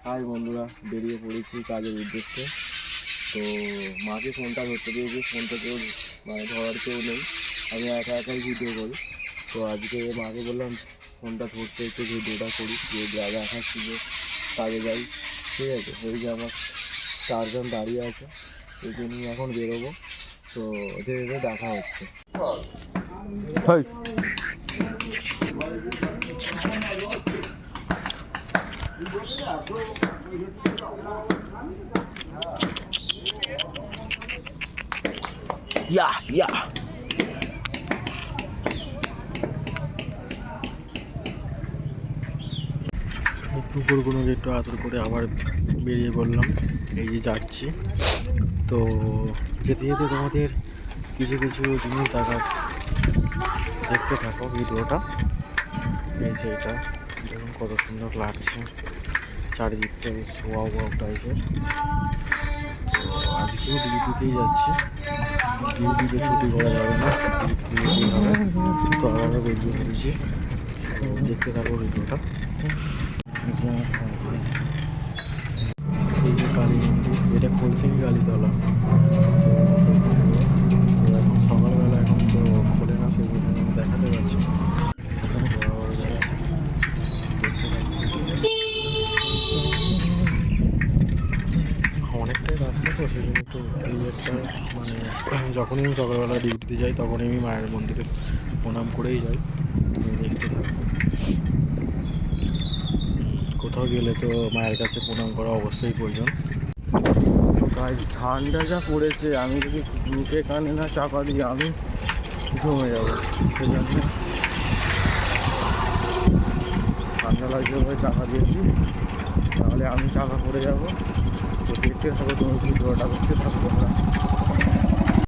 High বন্ধুরা, বেরিয়ে পড়েছি কাজের উদ্দেশ্যে। তো মাকে ফোনটা ধরতে দিয়েছি, ফোনটা কেউ ধরার কেউ নেই, আমি একা একাই ভিডিও করি। তো আজকে মাকে বললাম ফোনটা ধরতে, একটু ভিডিওটা করি, যে দেখাচ্ছি যে কাজে যাই। ঠিক আছে, ওই যে আমার চারজন দাঁড়িয়ে আছে, একে নিয়ে এখন বেরোবো। তো ওদের দেখা হচ্ছে। কুকুরগুলোকে একটু আদর করে আবার বেরিয়ে পড়লাম, এই যে যাচ্ছি। তো যেতে যেতে তোমাদের কিছু কিছু জিনিস দেখতে থাকো ভিডিওটা। এই যে এটা দেখুন কত সুন্দর লাগছে, চারিদিকটা বেশ ওয়াও ওয়াও টাইপের। তো আজকেও ডিউটিতেই যাচ্ছি, ডিউটিতে ছুটি করা যাবে না, ডিউটিতে যেতেই হবে। তো আবারও বেরিয়ে পড়েছি, দেখতে থাকো ভিডিওটা। এই যে কালী মন্দির, এটা কলসিঙ্গি কালীতলা। তো এখন সকালবেলা, এখন তো খোলে না, সেই জন্য আমি দেখাতে পারছি না। অনেকটাই রাস্তা, তো সেই জন্য একটু এই একটা যখনই আমি সকালবেলা ডিউটিতে যাই তখনই আমি মায়ের মন্দিরে প্রণাম করেই যাই। তুমি দেখতে থাকো, কোথাও গেলে তো মায়ের কাছে প্রণাম করা অবশ্যই প্রয়োজন। তো গায়ে ঠান্ডা যা পড়েছে, আমি যদি মুখে কানে না চাপা দিই আমি জমে যাবো। সেই জন্য ঠান্ডা লাগছে বলে চাপা দিয়েছি, তাহলে আমি চাপা পড়ে যাবো। তো দেখতে থাকো, তুমি ভিডিওটা দেখতে থাকো।